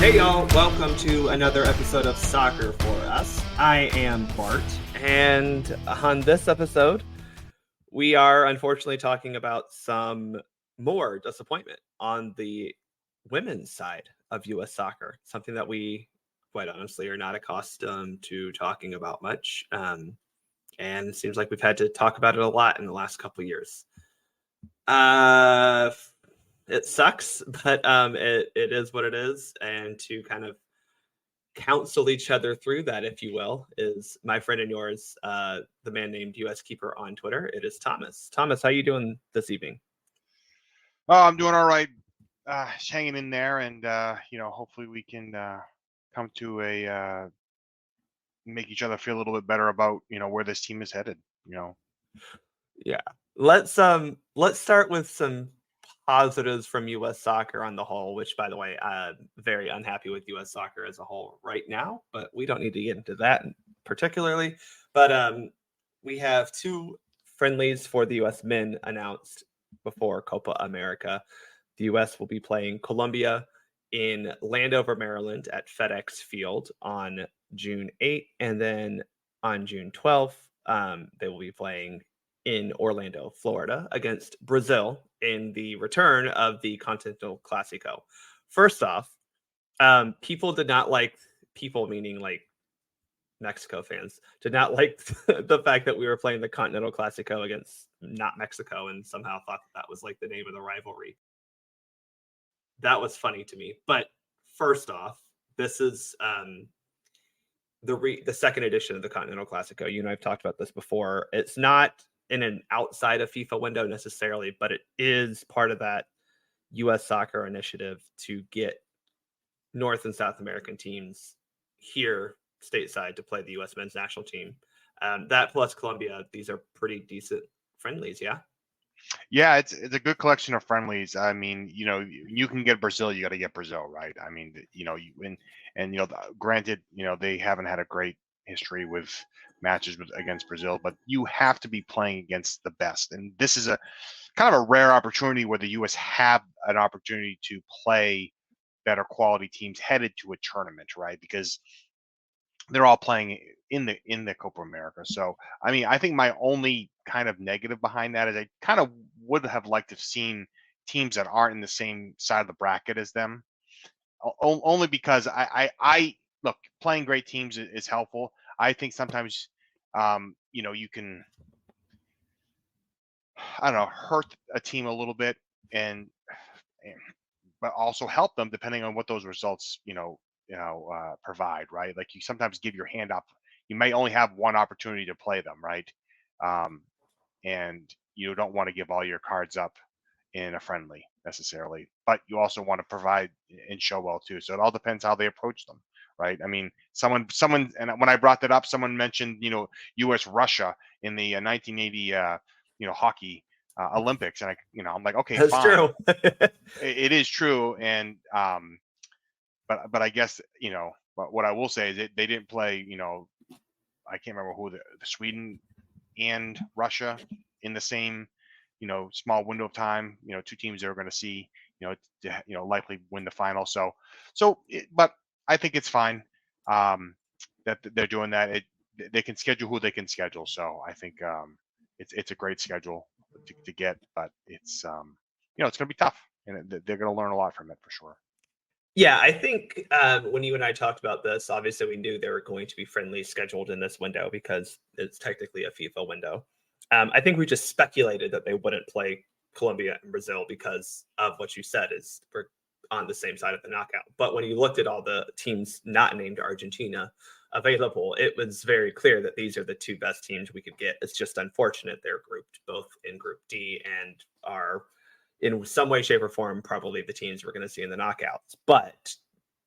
Hey y'all, welcome to another episode of Soccer for Us. I am Bart, and on this episode, we are unfortunately talking about some more disappointment on the women's side of U.S. soccer, something that we, quite honestly, are not accustomed to talking about much. And it seems like we've had to talk about it a lot in the last couple of years. It sucks, but it is what it is. And to kind of counsel each other through that, if you will, is my friend and yours, the man named US Keeper on Twitter. It is Thomas. Thomas, how you doing this evening? Oh, I'm doing all right. Just hanging in there, and hopefully we can come to a make each other feel a little bit better about where this team is headed. Yeah. Let's start with some positives from US soccer on the whole, which by the way, I'm very unhappy with US soccer as a whole right now, but we don't need to get into that particularly. But we have two friendlies for the US men announced before Copa America. The US will be playing Colombia in Landover, Maryland at FedEx Field on June 8th, and then on June 12th, they will be playing in Orlando, Florida, against Brazil in the return of the Continental Classico. First off, people did not like, people meaning like Mexico fans, did not like the fact that we were playing the Continental Classico against not Mexico, and somehow thought that was like the name of the rivalry. That was funny to me. But first off, this is the second edition of the Continental Classico. You and I've talked about this before. It's not in an outside of FIFA window necessarily, but it is part of that U.S. soccer initiative to get North and South American teams here stateside to play the U.S. men's national team. That plus Colombia, these are pretty decent friendlies, yeah? Yeah, it's a good collection of friendlies. I mean, you can get Brazil, you got to get Brazil, right? I mean, granted, they haven't had a great history with matches against Brazil, but you have to be playing against the best, and this is a kind of a rare opportunity where the U.S. have an opportunity to play better quality teams headed to a tournament, right? Because they're all playing in the Copa America. So, I mean, I think my only kind of negative behind that is I kind of would have liked to have seen teams that aren't in the same side of the bracket as them. Only because I look, playing great teams is helpful. I think sometimes, you can, I don't know, hurt a team a little bit and but also help them depending on what those results, provide, right? Like you sometimes give your hand up. You may only have one opportunity to play them, right? Um, and you don't want to give all your cards up in a friendly necessarily, but you also want to provide and show well too. So it all depends how they approach them, right? I mean, someone, and when I brought that up, someone mentioned, U.S. Russia in the 1980, hockey Olympics, and I'm like, okay, That's fine, true. it is true, and but I guess but what I will say is they didn't play, I can't remember who the Sweden and Russia in the same small window of time. Two teams that are going to see likely win the final. But I think it's fine that they're doing that. They can schedule who they can schedule. So I think it's a great schedule to get, but it's it's going to be tough, and they're going to learn a lot from it for sure. Yeah, I think when you and I talked about this, obviously we knew there were going to be friendlies scheduled in this window because it's technically a FIFA window. I think we just speculated that they wouldn't play Colombia and Brazil because of what you said is we're on the same side of the knockout. But when you looked at all the teams not named Argentina available, it was very clear that these are the two best teams we could get. It's just unfortunate they're grouped both in Group D and are in some way, shape, or form probably the teams we're going to see in the knockouts. But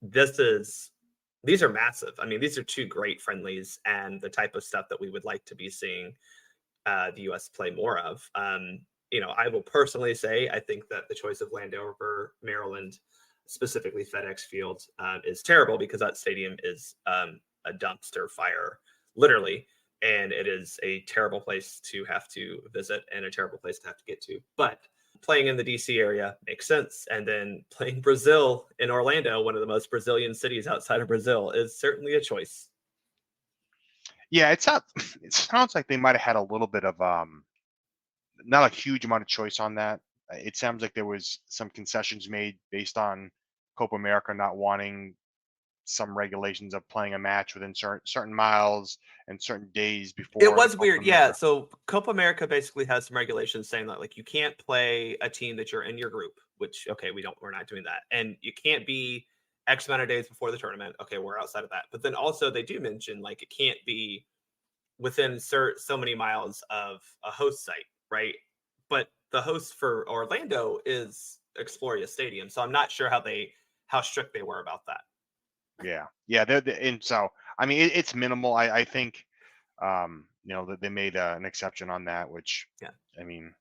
these are massive. I mean, these are two great friendlies and the type of stuff that we would like to be seeing the U.S. play more of. I will personally say I think that the choice of Landover, Maryland, specifically FedEx Field, is terrible because that stadium is a dumpster fire, literally, and it is a terrible place to have to visit and a terrible place to have to get to. But playing in the DC area makes sense. And then playing Brazil in Orlando, one of the most Brazilian cities outside of Brazil, is certainly a choice. Yeah, it's not. It sounds like they might have had a little bit of not a huge amount of choice on that. It sounds like there was some concessions made based on Copa America not wanting some regulations of playing a match within certain miles and certain days It before the was Copa weird, yeah. America. So Copa America basically has some regulations saying that like you can't play a team that you're in your group, which okay, we're not doing that. And you can't be X amount of days before the tournament. Okay, we're outside of that. But then also they do mention like it can't be within so many miles of a host site, right? But the host for Orlando is Exploria Stadium. So I'm not sure how strict they were about that. Yeah, yeah, and so I mean it's minimal. I think that they made an exception on that, which Yeah. I mean,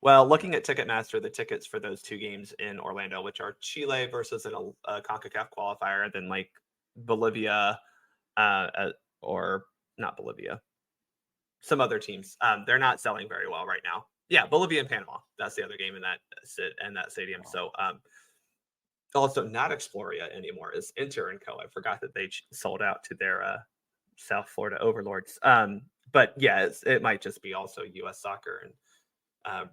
Well, looking at Ticketmaster, the tickets for those two games in Orlando, which are Chile versus a CONCACAF qualifier, then like Bolivia, or not Bolivia, some other teams. They're not selling very well right now. Yeah, Bolivia and Panama. That's the other game in that stadium. So also not Exploria anymore is Inter and Co. I forgot that they sold out to their South Florida overlords. But yeah, it might just be also U.S. Soccer and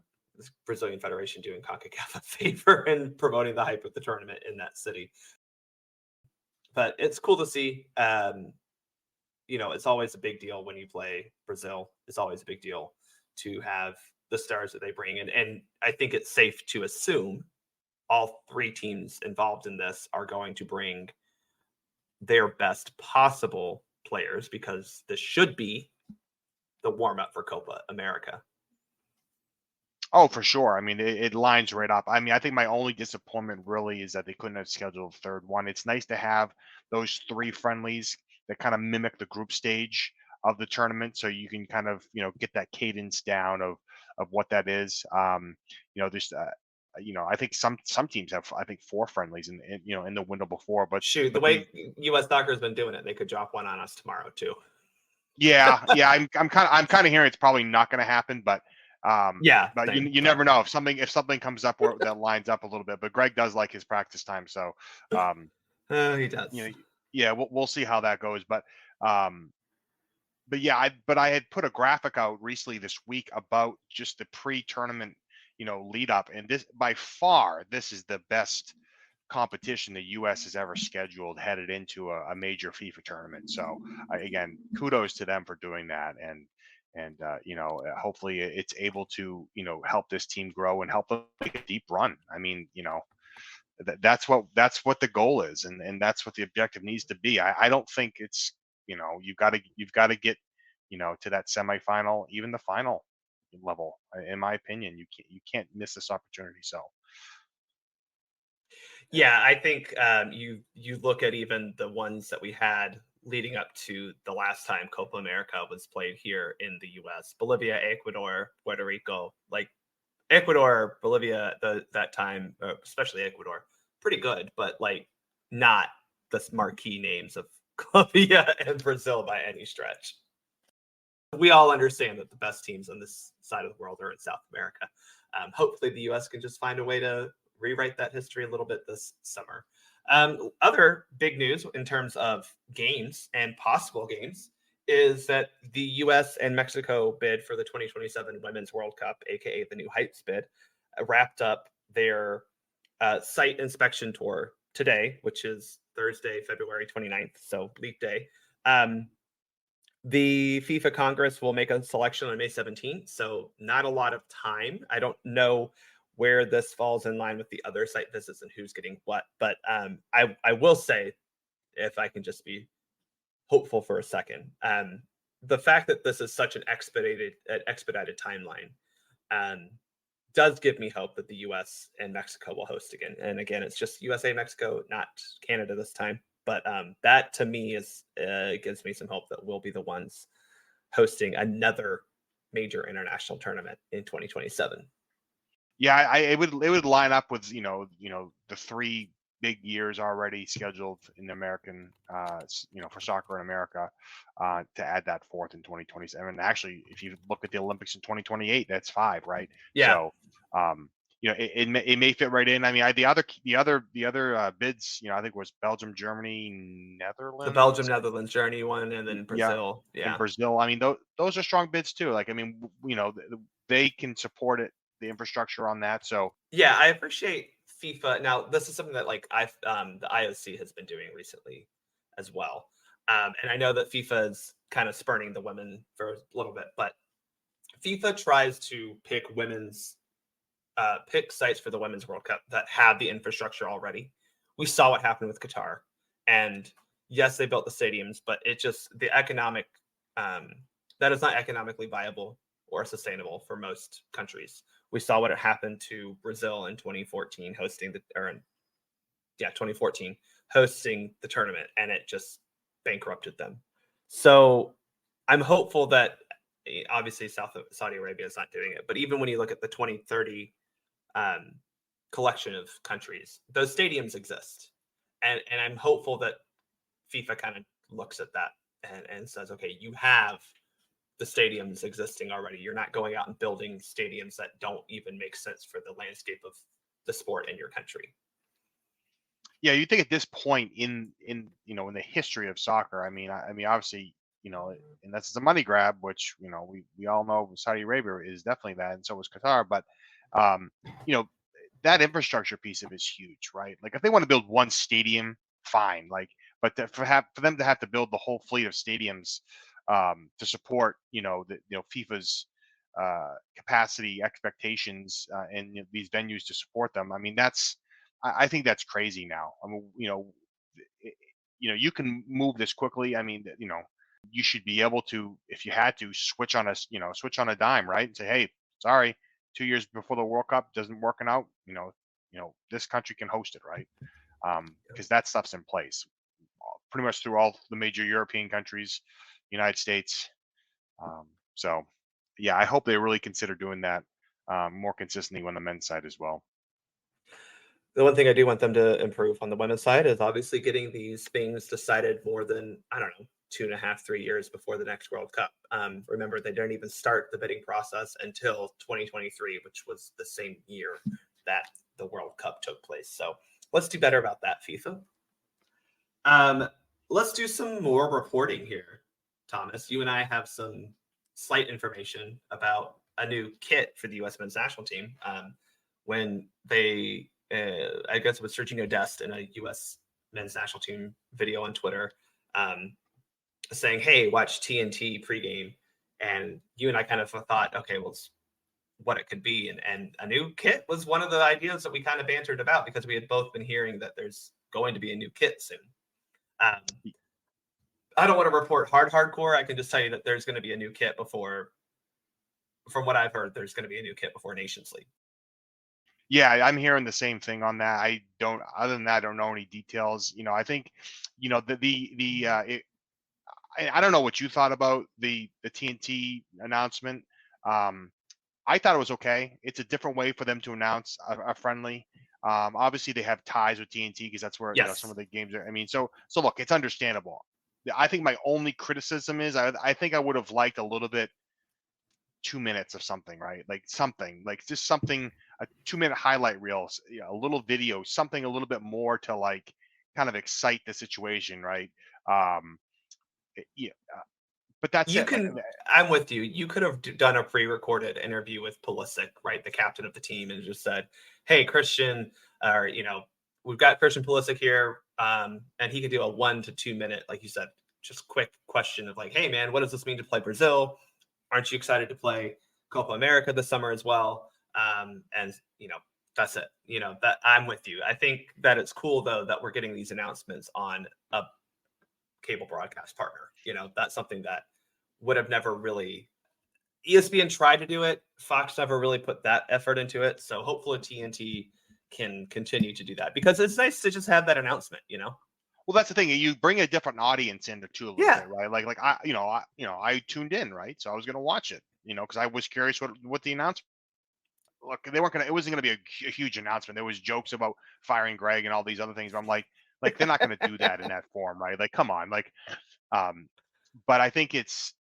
Brazilian Federation doing CONCACAF a favor and promoting the hype of the tournament in that city. But it's cool to see. It's always a big deal when you play Brazil. It's always a big deal to have the stars that they bring in. And I think it's safe to assume all three teams involved in this are going to bring their best possible players because this should be the warm up for Copa America. oh, for sure. I mean, it lines right up. I mean, I think my only disappointment really is that they couldn't have scheduled a third one. It's nice to have those three friendlies that kind of mimic the group stage of the tournament, so you can kind of get that cadence down of what that is. Just I think some teams have I think four friendlies in the window before, but Shoot, the but the way U.S. Soccer has been doing it, they could drop one on us tomorrow too. yeah, I'm kind of hearing it's probably not going to happen, but Yeah, but same, you never know if something comes up where that lines up a little bit. But Greg does like his practice time, so um, he you does. know, yeah, we'll see how that goes. Um, but yeah, I had put a graphic out recently this week about just the pre-tournament, lead up, and this by far this is the best competition the U.S. has ever scheduled headed into a major FIFA tournament. So again, kudos to them for doing that, and hopefully it's able to help this team grow and help them make a deep run. I mean, that's what the goal is, and that's what the objective needs to be. I don't think it's you've got to get to that semifinal, even the final level. In my opinion, you can't miss this opportunity. So. Yeah, I think you look at even the ones that we had leading up to the last time Copa America was played here in the U.S. Bolivia, Ecuador, Puerto Rico, like Ecuador, Bolivia, that time, especially Ecuador, pretty good, but like not the marquee names of Colombia and Brazil by any stretch. We all understand that the best teams on this side of the world are in South America. Hopefully, the U.S. can just find a way to rewrite that history a little bit this summer. Other big news in terms of games and possible games is that the U.S. and Mexico bid for the 2027 Women's World Cup, aka the New Heights bid, wrapped up their site inspection tour today, which is Thursday, February 29th, so leap day. The FIFA Congress will make a selection on May 17th, so not a lot of time. I don't know where this falls in line with the other site visits and who's getting what, but I will say, if I can just be hopeful for a second, the fact that this is such an expedited timeline does give me hope that the U.S. and Mexico will host again. And again, it's just USA, Mexico, not Canada this time. But that to me is gives me some hope that we'll be the ones hosting another major international tournament in 2027. Yeah, it would line up with the three big years already scheduled in American for soccer in America, to add that fourth in 2027. Actually, if you look at the Olympics in 2028, that's five, right? Yeah. So it may fit right in. I mean, the other bids, I think was Belgium, Germany, The Belgium Netherlands, Netherlands journey one, and then yeah, Brazil. and Yeah. Brazil. I mean, those are strong bids too. Like, I mean, they can support it, the infrastructure on that. So Yeah, I appreciate FIFA. Now, this is something that the IOC has been doing recently as well. And I know that FIFA is kind of spurning the women for a little bit, but FIFA tries to pick sites for the Women's World Cup that have the infrastructure already. We saw what happened with Qatar, and yes, they built the stadiums, but the economic um, that is not economically viable or sustainable for most countries. We saw what happened to Brazil in 2014 hosting the or in, yeah 2014 hosting the tournament, and it just bankrupted them. So I'm hopeful that obviously Saudi Arabia is not doing it, but even when you look at the 2030 um, collection of countries, those stadiums exist, and I'm hopeful that FIFA kind of looks at that and says, okay, you have the stadiums existing already. You're not going out and building stadiums that don't even make sense for the landscape of the sport in your country. yeah, you think at this point in the history of soccer, I mean, obviously, and that's a money grab, which we all know Saudi Arabia is definitely that, and so was Qatar. But um, you know, that infrastructure piece of it is huge, right? Like, if they want to build one stadium, fine. Like, but for them to have to build the whole fleet of stadiums to support FIFA's capacity expectations and these venues to support them. I mean, I think that's crazy now. I mean, it- you can move this quickly. I mean, you should be able to, if you had to, switch on a dime, right? And say, hey, sorry, 2 years before the World Cup doesn't working out. This country can host it, right? Because that stuff's in place pretty much through all the major European countries, United States. So, yeah, I hope they really consider doing that more consistently on the men's side as well. The one thing I do want them to improve on the women's side is obviously getting these things decided more than, I don't know, 2.5, 3 years before the next World Cup. Remember, they didn't even start the bidding process until 2023, which was the same year that the World Cup took place. So let's do better about that, FIFA. Um, let's do some more reporting here, Thomas. You and I have some slight information about a new kit for the U.S. men's national team. When I guess it was Sergio Dest in a U.S. men's national team video on Twitter, saying, "Hey, watch TNT pregame," and you and I kind of thought, okay, well, it's what it could be, and a new kit was one of the ideas that we kind of bantered about because we had both been hearing that there's going to be a new kit soon. Um, I don't want to report hardcore. I can just tell you that there's going to be a new kit before, from what I've heard, there's going to be a new kit before Nations League. Yeah, I'm hearing the same thing on that. I don't, other than that, I don't know any details. I think, I don't know what you thought about the TNT announcement. Um, I thought it was okay. It's a different way for them to announce a friendly. Obviously, they have ties with TNT because that's where some Yes. of the games are. I mean, so look, it's understandable. I think my only criticism is I think I would have liked a little bit 2 minutes of something, right? Like something, like just something, a 2 minute highlight reels, a little video, something a little bit more to like kind of excite the situation, right? Um, yeah, but that's You it. Like, can, I'm with you. You could have done a pre-recorded interview with Pulisic, right, the captain of the team, and just said, "Hey, Christian, or we've got Christian Pulisic here, and he could do a 1 to 2 minute, like you said, just quick question of like, hey, man, what does this mean to play Brazil? Aren't you excited to play Copa America this summer as well?" And that's it. That I'm with you. I think that it's cool though that we're getting these announcements on a cable broadcast partner. That's something that would have never really. ESPN tried to do it. Fox never really put that effort into it. So hopefully TNT can continue to do that because it's nice to just have that announcement. well, that's the thing. You bring a different audience into too a little Yeah. bit, right? Like I tuned in, right? So I was gonna watch it, because I was curious what the announcement. Look, they weren't gonna. It wasn't gonna be a huge announcement. There was jokes about firing Greg and all these other things. But I'm like they're not gonna do that in that form, right? Like, come on, like, um, but I think it's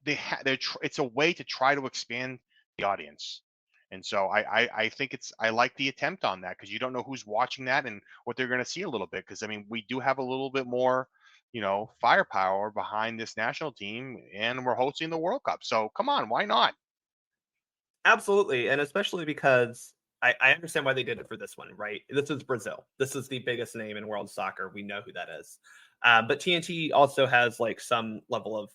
it's a way to try to expand the audience, And so I think I like the attempt on that because you don't know who's watching that and what they're going to see a little bit. Because I mean, we do have a little bit more, firepower behind this national team, and we're hosting the World Cup. So come on, why not? Absolutely, and especially because I understand why they did it for this one, right? This is Brazil. This is the biggest name in world soccer. We know who that is. But TNT also has like some level of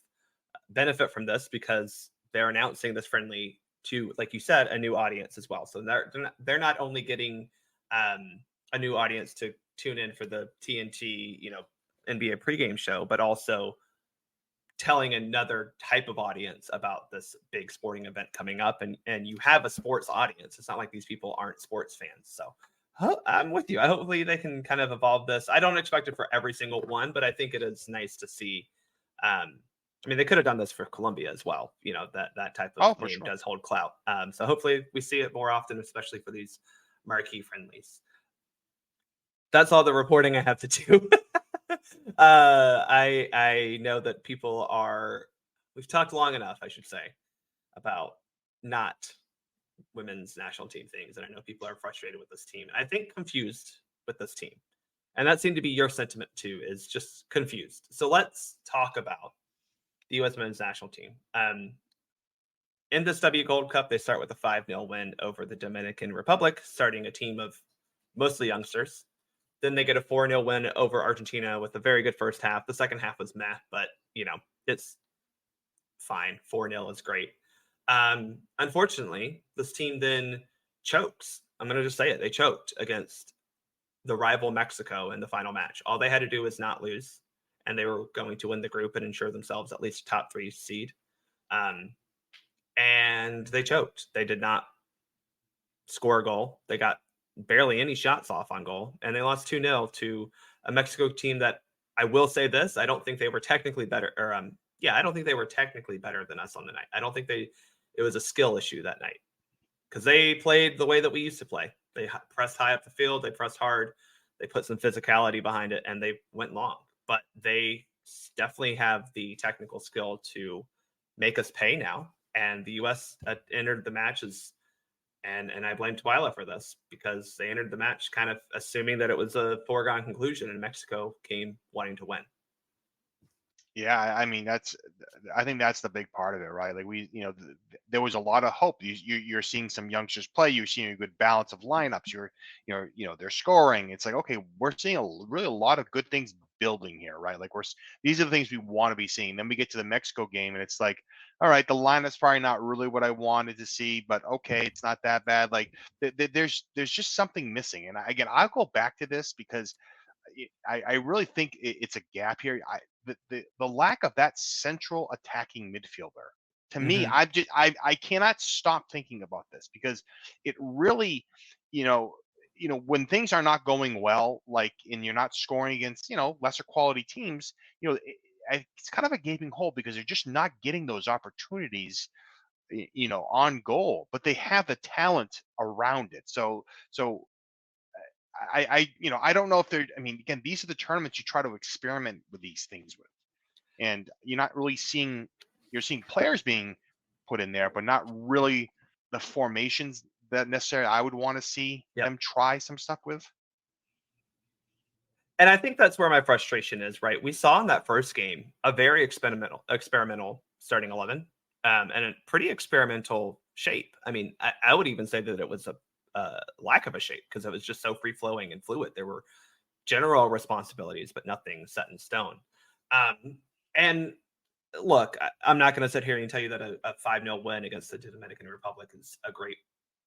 benefit from this because they're announcing this friendly to, like you said, a new audience as well. So they're not only getting a new audience to tune in for the TNT, NBA pregame show, but also telling another type of audience about this big sporting event coming up, and you have a sports audience. It's not like these people aren't sports fans. So I'm with you. Hopefully they can kind of evolve this. I don't expect it for every single one, but I think it is nice to see. I mean, they could have done this for Colombia as well. That type of Oh, for name sure. does hold clout. So hopefully we see it more often, especially for these marquee friendlies. That's all the reporting I have to do. I know that people are. We've talked long enough, I should say, about not women's national team things, and I know people are frustrated with this team. I think confused with this team, and that seemed to be your sentiment too. Is just confused. So let's talk about the U.S. men's national team. In this W Gold Cup, they start with a 5-0 win over the Dominican Republic, starting a team of mostly youngsters. Then they get a 4-0 win over Argentina with a very good first half. The second half was meh, but it's fine. 4-0 is great. Unfortunately, this team then chokes. I'm going to just say it. They choked against the rival Mexico in the final match. All they had to do was not lose, and they were going to win the group and ensure themselves at least a top 3 seed. And they choked. They did not score a goal. They got barely any shots off on goal, and they lost 2-0 to a Mexico team that, I will say this, I don't think they were technically better, or I don't think they were technically better than us on the night. I don't think it was a skill issue that night because they played the way that we used to play. They pressed high up the field, they pressed hard, they put some physicality behind it, and they went long. But they definitely have the technical skill to make us pay now. And the U.S. entered the matches, and I blame Twyla for this because they entered the match kind of assuming that it was a foregone conclusion, and Mexico came wanting to win. Yeah, I mean I think that's the big part of it, right? Like there was a lot of hope. You're seeing some youngsters play. You're seeing a good balance of lineups. They're scoring. It's like, okay, we're seeing really a lot of good things building here, right? Like these are the things we want to be seeing. Then we get to the Mexico game, and it's like, all right, the lineup's probably not really what I wanted to see, but okay, it's not that bad. Like there's just something missing. And again, I'll go back to this because I really think it's a gap here. The lack of that central attacking midfielder. To me, Mm-hmm. I cannot stop thinking about this because it really, you know, when things are not going well, like and you're not scoring against lesser quality teams, it's kind of a gaping hole because they're just not getting those opportunities, on goal. But they have the talent around it. So I don't know if they're. I mean, again, these are the tournaments you try to experiment with these things with, and you're not really seeing. You're seeing players being put in there, but not really the formations that necessarily I would want to see Yep. them try some stuff with. And I think that's where my frustration is, right? We saw in that first game a very experimental starting 11, and a pretty experimental shape. I mean, I would even say that it was a lack of a shape because it was just so free flowing and fluid. There were general responsibilities, but nothing set in stone. And look, I'm not going to sit here and tell you that a 5-0 win against the Dominican Republic is a great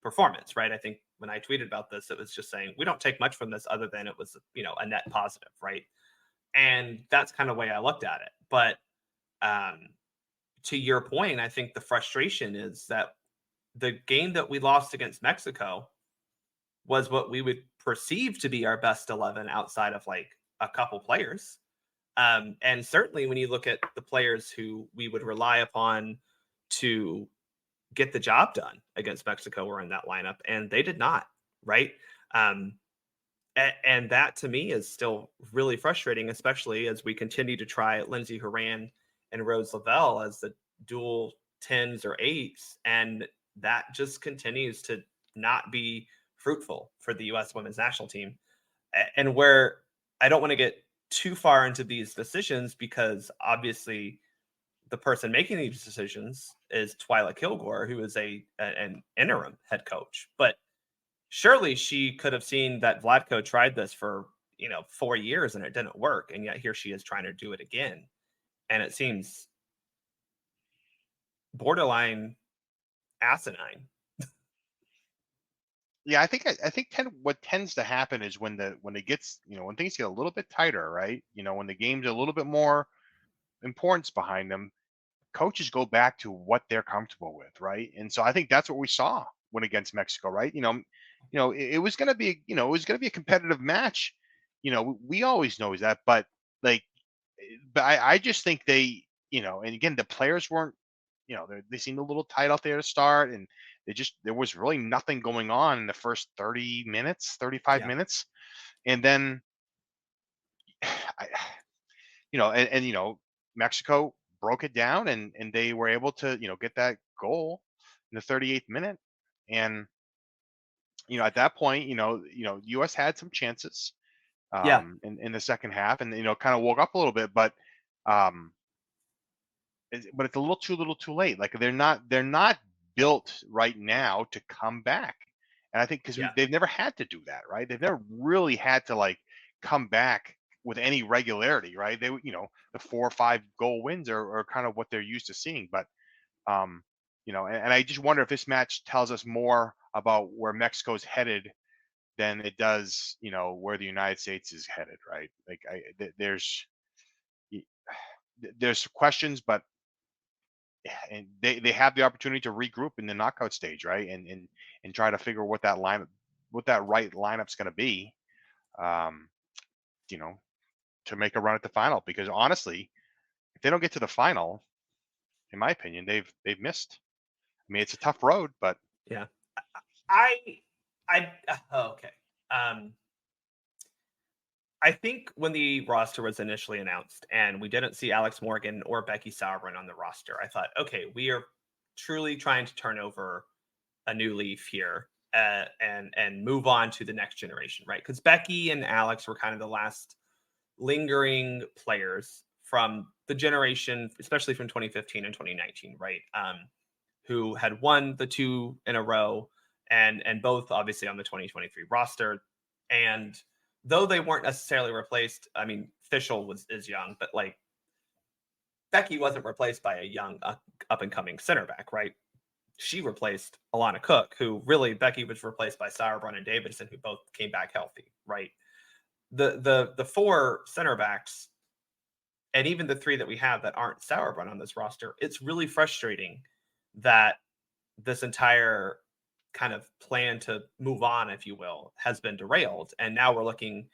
performance, right? I think when I tweeted about this, it was just saying we don't take much from this other than it was, a net positive, right? And that's kind of the way I looked at it. But um, to your point, I think the frustration is that the game that we lost against Mexico was what we would perceive to be our best 11 outside of like a couple players. And certainly when you look at the players who we would rely upon to get the job done against Mexico were in that lineup, and they did not, right? Um, and that to me is still really frustrating, especially as we continue to try Lindsey Horan and Rose Lavelle as the dual 10s or 8s. And that just continues to not be fruitful for the US women's national team. And where I don't want to get too far into these decisions because obviously the person making these decisions is Twyla Kilgore, who is an interim head coach. But surely she could have seen that Vlatko tried this for 4 years and it didn't work, and yet here she is trying to do it again, and it seems borderline asinine. Yeah, I think what tends to happen is when it gets, when things get a little bit tighter, right? When the game's a little bit more importance behind them, coaches go back to what they're comfortable with, right? And so I think that's what we saw when against Mexico, right? It was going to be, it was going to be a competitive match. We always know that, but like, but I just think and again, the players weren't, they seemed a little tight out there to start, and there was really nothing going on in the first 30 minutes, 35 Yeah. minutes, and then I, Mexico broke it down, and they were able to, get that goal in the 38th minute. And, at that point, US had some chances Yeah. in the second half, and, kind of woke up a little bit, um, but it's a little too late. Like they're not built right now to come back. And I think because Yeah. they've never had to do that, right? They've never really had to like come back with any regularity, right? The 4 or 5 goal wins are kind of what they're used to seeing. But and I just wonder if this match tells us more about where Mexico's headed than it does, where the United States is headed, right? Like y- there's questions, but and they have the opportunity to regroup in the knockout stage, right? And try to figure what that right lineup's going to be, um, you know, to make a run at the final. Because honestly, if they don't get to the final, in my opinion, they've missed. I mean, it's a tough road, but Yeah. I okay. Um I think when the roster was initially announced and we didn't see Alex Morgan or Becky Sauerbrunn on the roster, I thought, okay, we are truly trying to turn over a new leaf here, and move on to the next generation, right? Because Becky and Alex were kind of the last lingering players from the generation, especially from 2015 and 2019, right? Who had won the two in a row, and both obviously on the 2023 roster. And though they weren't necessarily replaced, I mean, Fischel is young, but like Becky wasn't replaced by a young up and coming center back, right? She replaced Alana Cook, who really Becky was replaced by Sauerbrunn and Davidson, who both came back healthy, right? The four center backs, and even the three that we have that aren't Sauerbrunn on this roster, it's really frustrating that this entire kind of plan to move on, if you will, has been derailed. And now we're looking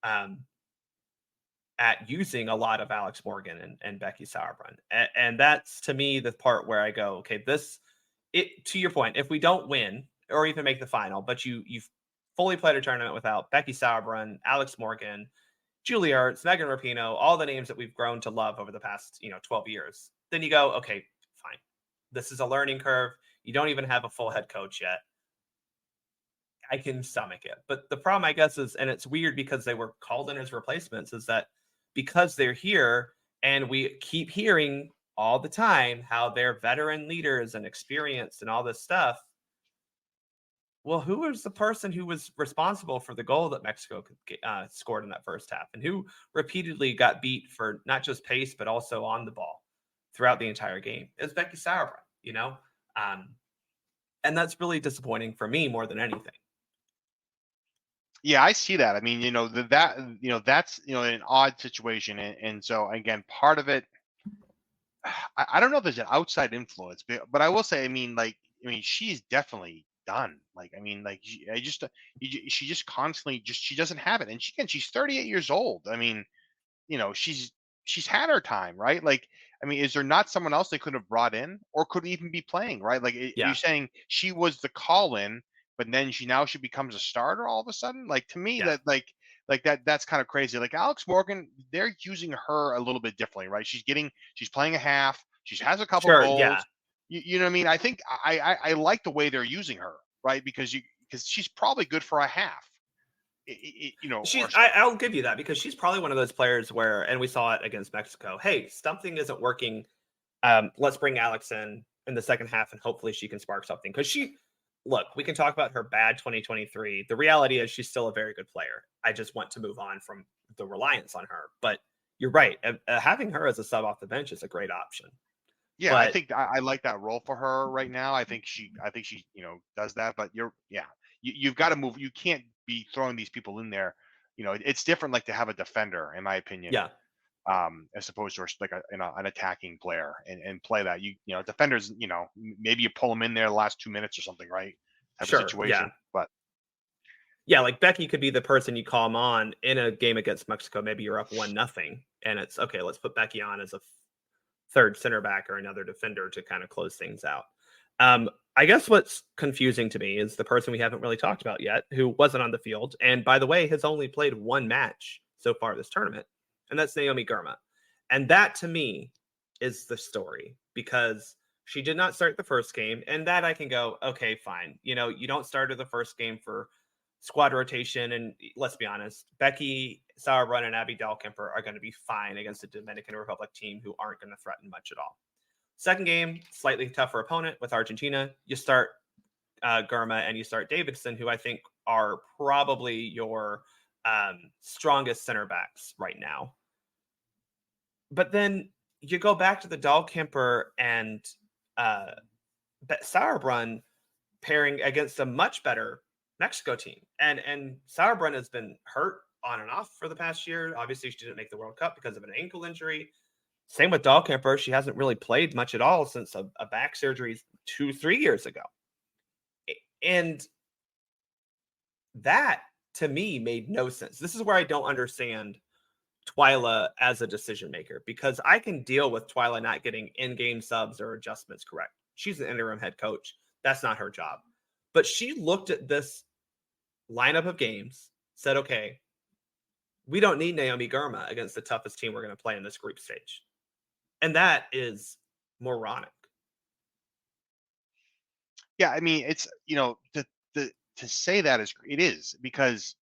um, at using a lot of Alex Morgan and Becky Sauerbrunn. And that's to me the part where I go, okay, to your point, if we don't win or even make the final, but you've fully played a tournament without Becky Sauerbrunn, Alex Morgan, Julia Ertz, Megan Rapinoe, all the names that we've grown to love over the past 12 years, then you go, okay, fine. This is a learning curve. You don't even have a full head coach yet. I can stomach it. But the problem, I guess, is, and it's weird because they were called in as replacements, is that because they're here and we keep hearing all the time how they're veteran leaders and experienced and all this stuff. Well, who was the person who was responsible for the goal that Mexico scored in that first half, and who repeatedly got beat for not just pace but also on the ball throughout the entire game? It was Becky Sauerbrunn, um, and that's really disappointing for me more than anything. yeah, I see that. I mean, that's an odd situation, and so again, part of it, I don't know if there's an outside influence, but I will say, I mean, she's definitely done. Like, I mean, like, she just constantly she doesn't have it, and she's 38 years old. I mean, she's had her time, right? Like, I mean, is there not someone else they could have brought in, or could even be playing, right? Like, you're Yeah, saying she was the call-in, but then she becomes a starter all of a sudden. Like, to me, yeah, that's kind of crazy. Like Alex Morgan, they're using her a little bit differently, right? She's playing a half. She has a couple sure, yeah, goals. You know what I mean? I think I like the way they're using her, right? Because she's probably good for a half, or so. I'll give you that because she's probably one of those players where, and we saw it against Mexico. Hey, something isn't working. Let's bring Alex in the second half, and hopefully she can spark something. Because look, we can talk about her bad 2023. The reality is she's still a very good player. I just want to move on from the reliance on her. But you're right. Having her as a sub off the bench is a great option. Yeah, I But think I like that role for her right now. I think she does that. But you've got to move. You can't be throwing these people in there. It's different like to have a defender, in my opinion, yeah, as opposed to like an attacking player and play that. Defenders, maybe you pull them in there the last 2 minutes or something, right? Type of sure. Yeah. situation. But Yeah, like Becky could be the person you call him on in a game against Mexico. Maybe you're up 1-0, and it's okay. Let's put Becky on as a third center back or another defender to kind of close things out. I guess what's confusing to me is the person we haven't really talked about yet, who wasn't on the field, and by the way, has only played one match so far this tournament, and that's Naomi Girma. And that to me is the story because she did not start the first game, and that I can go, okay, fine. You don't start her the first game for squad rotation, and let's be honest, Becky Sauerbrunn and Abby Dahlkemper are going to be fine against a Dominican Republic team who aren't going to threaten much at all. Second game, slightly tougher opponent with Argentina. You start Girma and you start Davidson, who I think are probably your strongest center backs right now. But then you go back to the Dahlkemper and Sauerbrunn pairing against a much better Mexico team. And Sauerbrunn has been hurt on and off for the past year. Obviously, she didn't make the World Cup because of an ankle injury. Same with Dahlkemper. She hasn't really played much at all since a back surgery 2-3 years ago. And that, to me, made no sense. This is where I don't understand Twyla as a decision maker because I can deal with Twyla not getting in-game subs or adjustments correct. She's an interim head coach. That's not her job. But she looked at this lineup of games, said, okay, we don't need Naomi Girma against the toughest team we're going to play in this group stage. And that is moronic. yeah, I mean, it's to say that it is because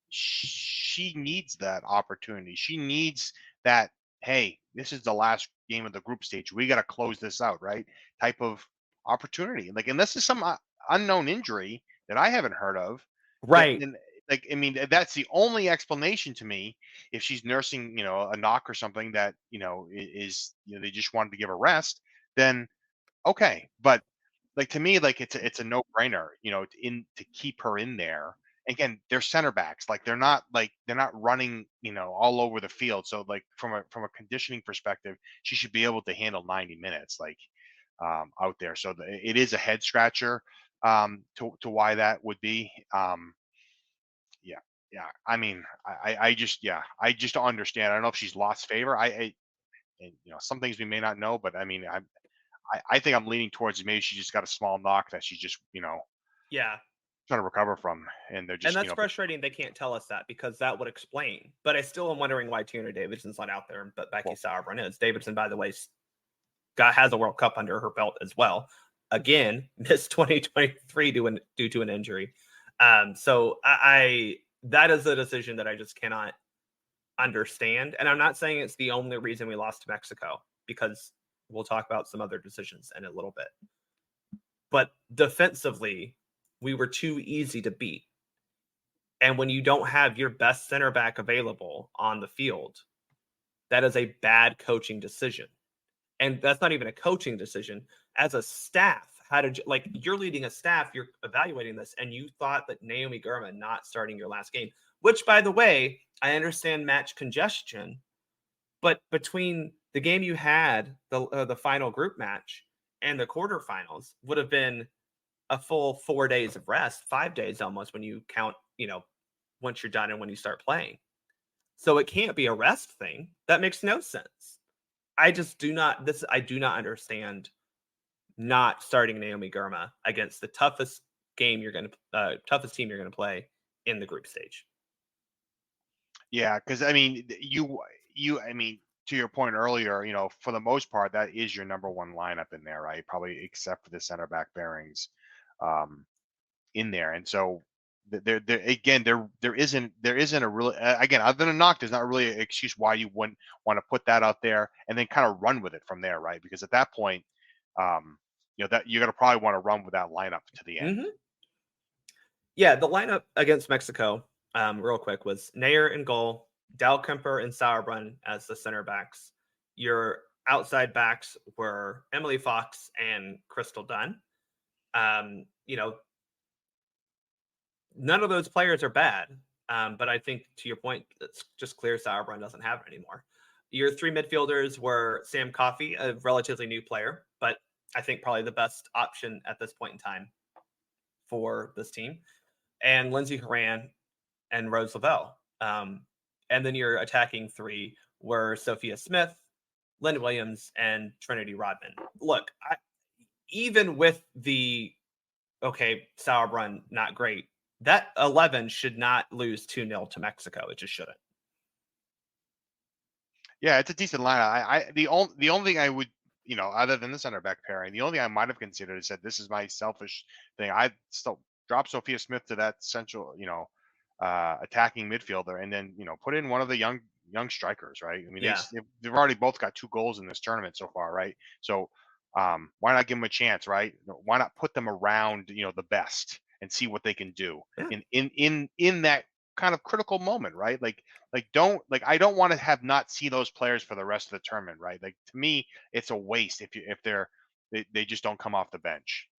she needs that opportunity. She needs that, hey, this is the last game of the group stage. We got to close this out, right? Type of opportunity. Like, unless it's some unknown injury that I haven't heard of, Right. then like, I mean, that's the only explanation to me. If she's nursing, a knock or something that, is, they just wanted to give her rest, then okay. But like, to me, like, it's a no-brainer, to keep her in there. Again, they're center backs. Like, they're not running, all over the field. So like, from a conditioning perspective, she should be able to handle 90 minutes, like, out there. So it is a head scratcher, to why that would be. Yeah, yeah. I mean, I just don't understand. I don't know if she's lost favor. And, some things we may not know, but I mean, I think I'm leaning towards maybe she just got a small knock that she's just, Yeah. trying to recover from, and they're And just, that's frustrating. They can't tell us that because that would explain. But I still am wondering why Tierna Davidson's not out there, but Becky well, Sauerbrunn is. Davidson, by the way, has a World Cup under her belt as well. Again, missed 2023 due to an injury. So I that is a decision that I just cannot understand. And I'm not saying it's the only reason we lost to Mexico because we'll talk about some other decisions in a little bit. But defensively, we were too easy to beat. And when you don't have your best center back available on the field, that is a bad coaching decision. And that's not even a coaching decision. As a staff, how did you, like, you're leading a staff, you're evaluating this, and you thought that Naomi Girma not starting your last game, which, by the way, I understand match congestion, but between the game you had, the final group match, and the quarterfinals, would have been a full 4 days of rest, 5 days almost when you count, once you're done and when you start playing. So it can't be a rest thing. That makes no sense. I do not understand not starting Naomi Girma against the toughest team you're going to play in the group stage. yeah, because I mean, I mean, to your point earlier, for the most part, that is your number one lineup in there, right? Probably except for the center back pairings um, in there. And so there again, there isn't a really again, other than a knock, there's not really an excuse why you wouldn't want to put that out there and then kind of run with it from there, right? Because at that point, um, that you're gonna probably want to run with that lineup to the end. Hmm. Yeah, the lineup against Mexico, real quick, was Nair in goal, Dahlkemper and Sauerbrunn as the center backs. Your outside backs were Emily Fox and Crystal Dunn. You know, none of those players are bad, but I think to your point, it's just clear Sauerbrunn doesn't have it anymore. Your three midfielders were Sam Coffey, a relatively new player, but I think probably the best option at this point in time for this team, and Lindsay Horan and Rose Lavelle. And then your attacking three were Sophia Smith, Lynn Williams, and Trinity Rodman. Look, even with the Sauerbrunn not great, that 11 should not lose 2-0 to Mexico. It just shouldn't. Yeah, it's a decent lineup. The only thing I would, other than the center back pairing, the only thing I might have considered is said this is my selfish thing. I'd still drop Sophia Smith to that central, attacking midfielder, and then put in one of the young strikers, right? I mean, Yeah. they've already both got 2 goals in this tournament so far, right? So why not give them a chance, right? Why not put them around, the best and see what they can do Yeah. in that kind of critical moment, right? I don't want to have not see those players for the rest of the tournament, right? Like to me, it's a waste if they just don't come off the bench.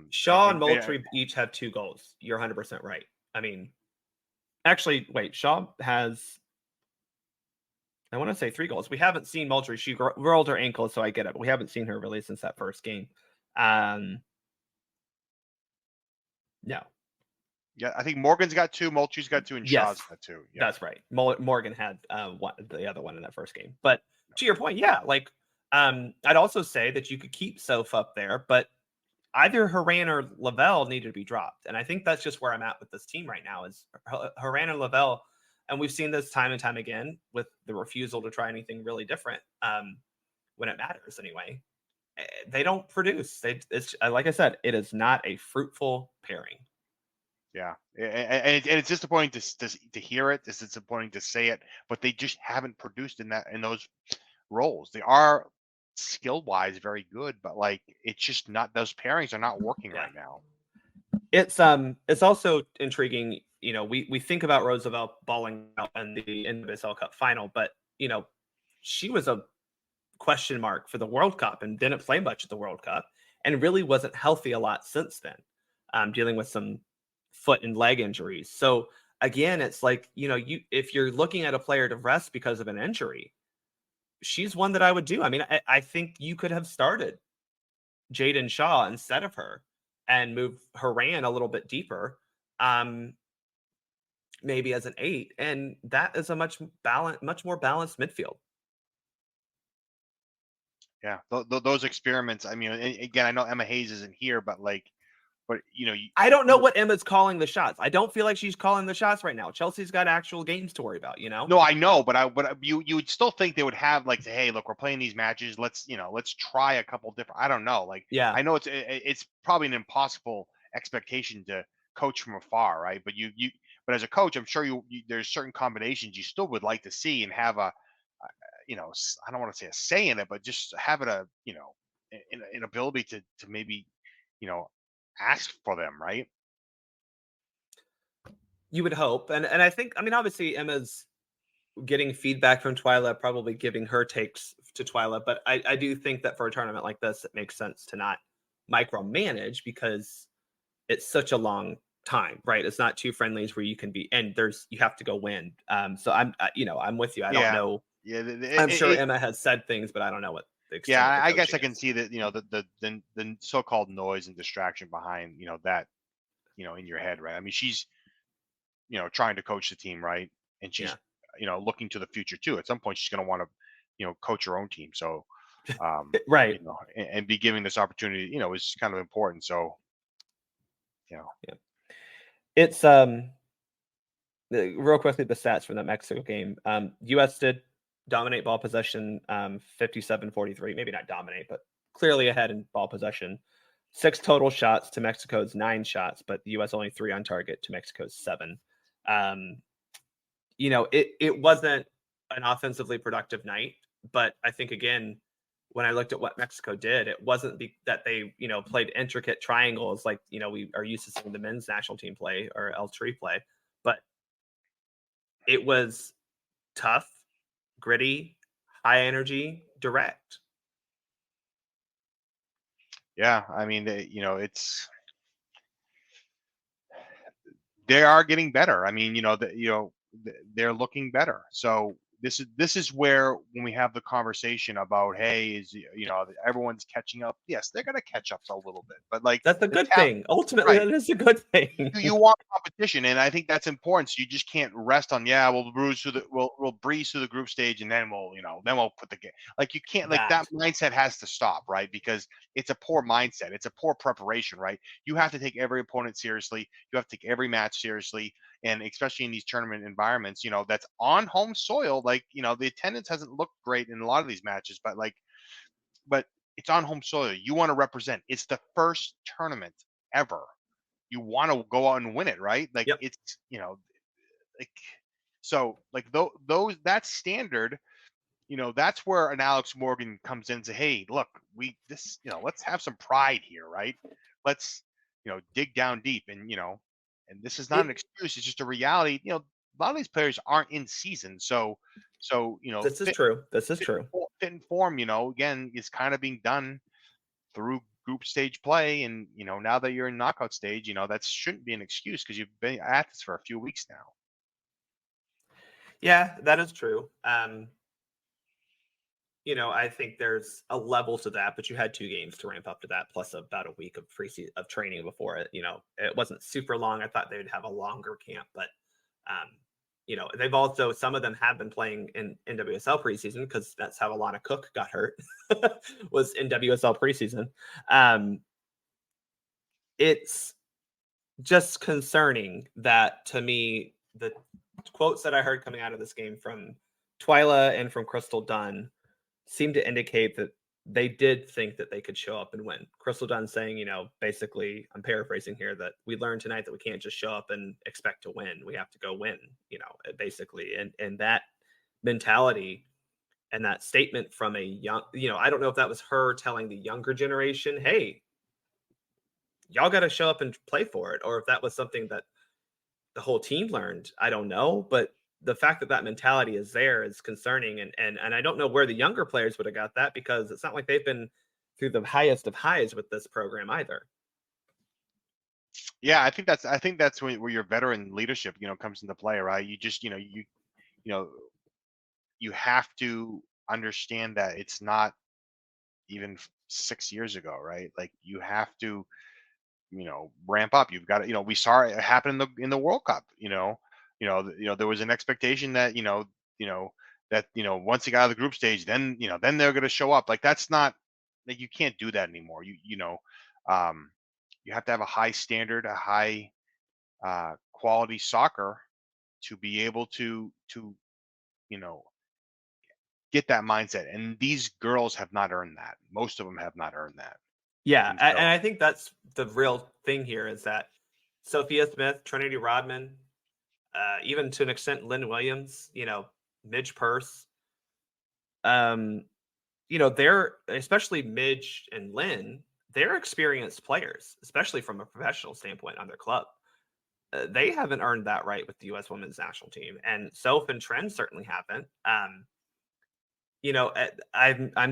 Shaw and Moultrie each have 2 goals. You're 100% right. I mean, actually, wait, Shaw has, I want to say 3 goals. We haven't seen Moultrie. She rolled her ankle, so I get it. But we haven't seen her really since that first game. No. Yeah, I think Morgan's got 2, Moultrie's got 2, and Yes, Shaw's got 2. Yeah. that's right. Morgan had the other one in that first game. But to your point, yeah, like I'd also say that you could keep Soph up there, but either Haran or Lavelle needed to be dropped. And I think that's just where I'm at with this team right now is Haran and Lavelle. And we've seen this time and time again with the refusal to try anything really different when it matters anyway. They don't produce. It's like I said, it is not a fruitful pairing. Yeah, and it's disappointing to hear it. It's disappointing to say it, but they just haven't produced in those roles. They are skill wise very good, but like it's just not those pairings are not working Yeah. right now. It's also intriguing. We think about Roosevelt balling out in the NWSL Cup final, but she was a question mark for the World Cup and didn't play much at the World Cup, and really wasn't healthy a lot since then, dealing with some foot and leg injuries. So again, it's like if you're looking at a player to rest because of an injury, she's one that I would do. I mean, I think you could have started Jaden Shaw instead of her and move Haran a little bit deeper, maybe as an 8, and that is a much more balanced midfield. Yeah, those experiments. I mean, again, I know Emma Hayes isn't here, but I don't know what Emma's calling the shots. I don't feel like she's calling the shots right now. Chelsea's got actual games to worry about. No, I know, but you would still think they would have like, say, hey, look, we're playing these matches. Let's try a couple different. I don't know. Like, Yeah. I know it's probably an impossible expectation to coach from afar, right? But as a coach, I'm sure there's certain combinations you still would like to see and have I don't want to say a say in it, but just have it an ability to maybe you know ask for them, right? You would hope. And I think, I mean, obviously Emma's getting feedback from Twyla, probably giving her takes to Twyla. But I do think that for a tournament like this, it makes sense to not micromanage because it's such a long time, right? It's not 2 friendlies where you can be, and you have to go win. So I'm with you. I don't know. Yeah, I'm sure Emma has said things, but I don't know what the extent yeah. of the I guess I coaching can is. see that the so-called noise and distraction behind that in your head, right? I mean, she's trying to coach the team, right? And she's looking to the future too. At some point, she's going to want to coach her own team. So Right. and be giving this opportunity is kind of important. So Yeah. It's real quickly the stats from that Mexico game. US did dominate ball possession, 57-43. Maybe not dominate, but clearly ahead in ball possession. 6 total shots to Mexico's 9 shots, but the US only 3 on target to Mexico's 7. Um, it wasn't an offensively productive night, but I think again, when I looked at what Mexico did, it wasn't that they, played intricate triangles like, we are used to seeing the men's national team play or El Tri play, but it was tough, gritty, high energy, direct. Yeah, I mean, they are getting better. I mean, they're looking better. So this is where when we have the conversation about, hey, everyone's catching up. Yes, they're gonna catch up a little bit, but like That's a the good talent, thing. Ultimately, right? that is a good thing. You want competition, and I think that's important. So you just can't rest on, yeah, we'll breeze through the group stage, and then we'll put the game. Like you can't, like that That. mindset has to stop, right? Because it's a poor mindset. It's a poor preparation, right? You have to take every opponent seriously. You have to take every match seriously, and especially in these tournament environments, that's on home soil. Like the attendance hasn't looked great in a lot of these matches, but it's on home soil. You want to represent. It's the first tournament ever. You want to go out and win it, right? Like Yep. it's like so like those that's standard. That's where an Alex Morgan comes in and say, hey, look, let's have some pride here, right? Let's dig down deep, and this is not an It excuse. It's just a reality. A lot of these players aren't in season, so This is true. This is true. fit and form, again, is kind of being done through group stage play. And, now that you're in knockout stage, that shouldn't be an excuse because you've been at this for a few weeks now. Yeah, that is true. I think there's a level to that, but you had 2 games to ramp up to that, plus about a week of of training before it. It wasn't super long. I thought they'd have a longer camp, but they've also some of them have been playing in NWSL preseason because that's how Alana Cook got hurt was in WSL preseason. It's just concerning that to me the quotes that I heard coming out of this game from Twyla and from Crystal Dunn seem to indicate that they did think that they could show up and win. Crystal Dunn saying, basically, I'm paraphrasing here, that we learned tonight that we can't just show up and expect to win. We have to go win, basically. And that mentality and that statement from a young, I don't know if that was her telling the younger generation, hey, y'all got to show up and play for it, or if that was something that the whole team learned. I don't know, but the fact that that mentality is there is concerning, and I don't know where the younger players would have got that because it's not like they've been through the highest of highs with this program either. Yeah, I think that's where your veteran leadership, comes into play, right? You just, know, you have to understand that it's not even 6 years ago, right? Like you have to, ramp up. You've got to, we saw it happen in the World Cup. There was an expectation that once you got out of the group stage, then they're going to show up. Like that's not, like you can't do that anymore. Um, you have to have a high standard, a high quality soccer to be able to you know get that mindset. And these girls have not earned that. Most of them have not earned that. Yeah, And and so I think that's the real thing here is that Sophia Smith, Trinity Rodman, even to an extent Lynn Williams, Midge Purse, um, they're especially Midge and Lynn, they're experienced players, especially from a professional standpoint on their club. They haven't earned that right with the U.S. Women's National Team, and Soph and Trent certainly haven't. I'm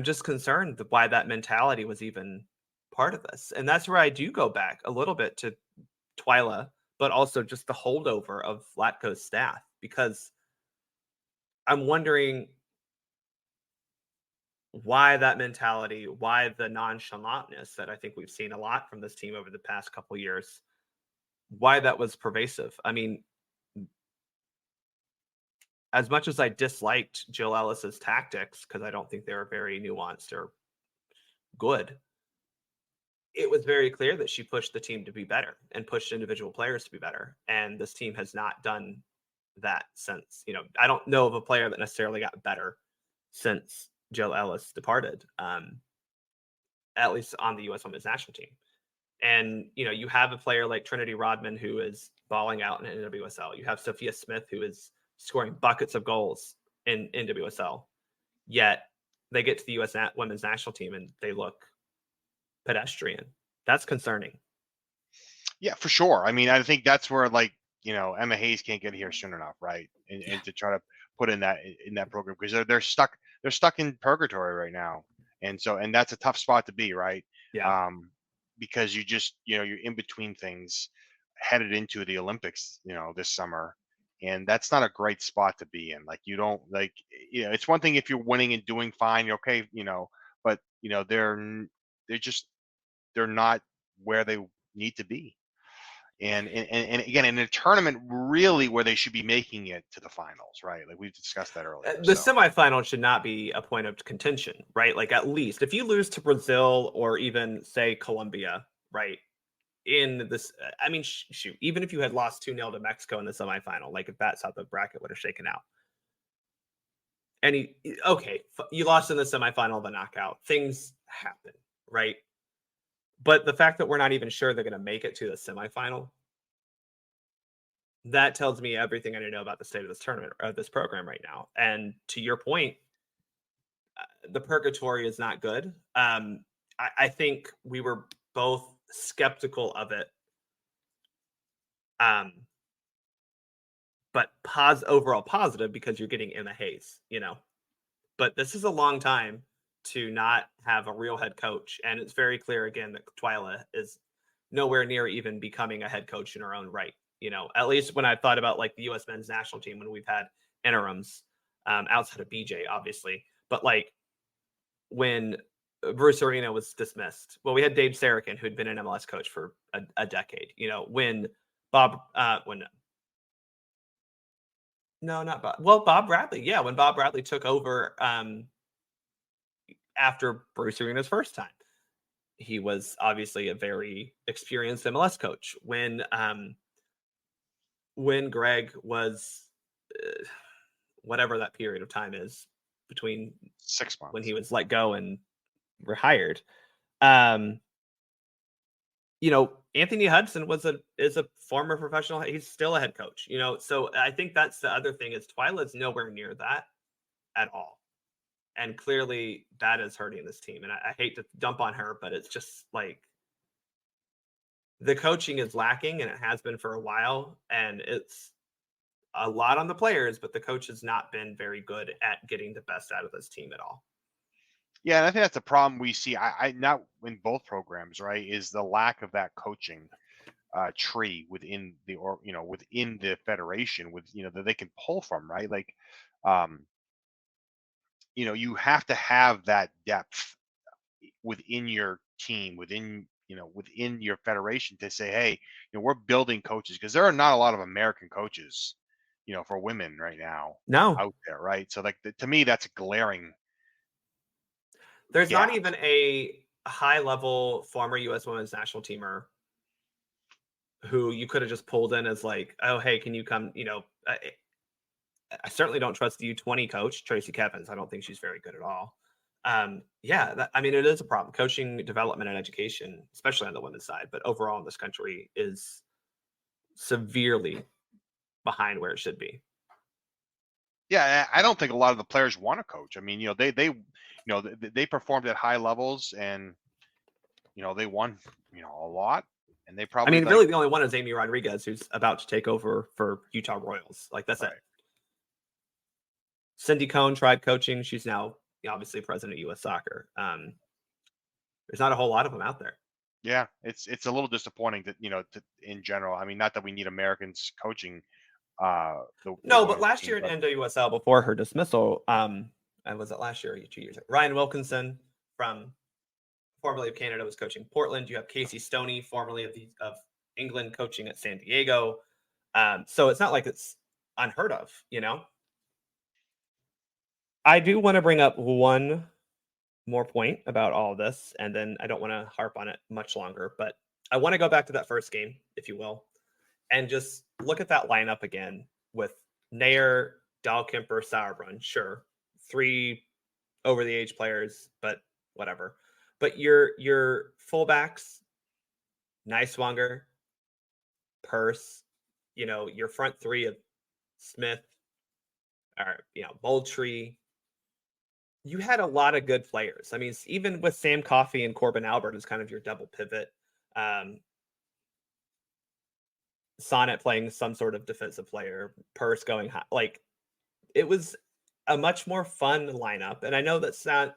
just concerned that why that mentality was even part of this, and that's where I do go back a little bit to Twyla, but also just the holdover of Vlatko's staff because I'm wondering why that mentality, why the nonchalantness that I think we've seen a lot from this team over the past couple years, why that was pervasive. I mean, as much as I disliked Jill Ellis's tactics because I don't think they were very nuanced or good, it was very clear that she pushed the team to be better and pushed individual players to be better. And this team has not done that since. I don't know of a player that necessarily got better since Jill Ellis departed, at least on the U.S. Women's National Team. And, you have a player like Trinity Rodman who is balling out in NWSL. You have Sophia Smith who is scoring buckets of goals in NWSL. Yet they get to the U.S. Women's National Team and they look pedestrian. That's concerning. Yeah, for sure. I mean, I think that's where Emma Hayes can't get here soon enough, right? And to try to put in that program because they're stuck in purgatory right now, and that's a tough spot to be, right? Yeah. Because you just you're in between things, headed into the Olympics, this summer, and that's not a great spot to be in. Like you don't it's one thing if you're winning and doing fine, you're okay, but they're not where they need to be. And again, in a tournament really where they should be making it to the finals, right? Like we've discussed that earlier. The semifinal should not be a point of contention, right? Like at least if you lose to Brazil or even say Colombia, right? In this, I mean, shoot, even if you had lost 2-0 to Mexico in the semifinal, like if that's how the bracket would have shaken out. And you lost in the semifinal of the knockout. Things happen, right? But the fact that we're not even sure they're going to make it to the semifinal, that tells me everything I need to know about the state of this tournament or this program right now. And to your point, the purgatory is not good. I think we were both skeptical of it. But overall positive because you're getting Emma Hayes, But this is a long time to not have a real head coach. And it's very clear again that Twyla is nowhere near even becoming a head coach in her own right. At least when I thought about like the U.S. men's national team, when we've had interims outside of BJ, obviously, but like when Bruce Arena was dismissed, well, we had Dave Sarakin, who'd been an MLS coach for a decade, when Bob, no, not Bob. Well, Bob Bradley. Yeah, when Bob Bradley took over after Bruce Arena's first time, he was obviously a very experienced MLS coach. When Greg was whatever that period of time is between 6 months when he was let go and rehired, Anthony Hudson is a former professional. He's still a head coach, so I think that's the other thing is Twyla's nowhere near that at all. And clearly that is hurting this team. And I hate to dump on her, but it's just like the coaching is lacking and it has been for a while. And it's a lot on the players, but the coach has not been very good at getting the best out of this team at all. Yeah, and I think that's a problem we see. I not in both programs, right? Is the lack of that coaching tree within within the federation, that they can pull from, right? Like, you have to have that depth within your team, within your federation to say, hey, we're building coaches because there are not a lot of American coaches, for women right now out there, right? So like to me, that's glaring. There's not even a high-level former U.S. women's national teamer who you could have just pulled in as like, oh, hey, can you come? I certainly don't trust the U20 coach, Tracy Kevins. I don't think she's very good at all. It is a problem. Coaching, development, and education, especially on the women's side, but overall in this country is severely behind where it should be. Yeah, I don't think a lot of the players want to coach. I mean, they performed at high levels and they won a lot, and they probably. Really, the only one is Amy Rodriguez, who's about to take over for Utah Royals. Like that's right. It. Cindy Cohn tried coaching. She's now obviously president of U.S. Soccer. There's not a whole lot of them out there. Yeah, it's a little disappointing that in general. I mean, not that we need Americans coaching. But last year in NWSL, before her dismissal, and was it last year or 2 years ago? Ryan Wilkinson from formerly of Canada was coaching Portland. You have Casey Stoney, formerly of England, coaching at San Diego. So it's not like it's unheard of, I do want to bring up one more point about all of this, and then I don't want to harp on it much longer, but I want to go back to that first game, if you will, and just look at that lineup again with Nair, Dahlkemper, Sauerbrunn. Sure, 3 over the age players, but whatever. But your fullbacks, Niswanger, Purse, your front three of Smith, or Moultrie. You had a lot of good players. I mean, even with Sam Coffey and Corbin Albert as kind of your double pivot, um, Sonnet playing some sort of defensive player, Purse going high. Like, it was a much more fun lineup. And I know that's not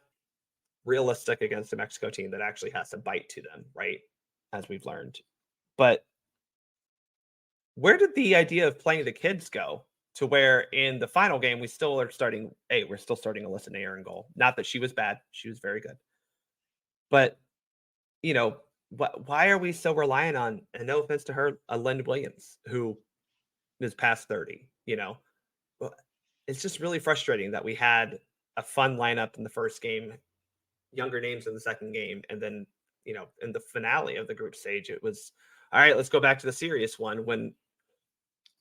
realistic against a Mexico team that actually has to bite to them, right? As we've learned. But where did the idea of playing the kids go to where in the final game we're still starting Alyssa Nair in goal? Not that she was bad, she was very good. But why are we so reliant on, and no offense to her, a Lynn Williams who is past 30, Well, it's just really frustrating that we had a fun lineup in the first game, younger names in the second game, and then, in the finale of the group stage, it was, all right, let's go back to the serious one when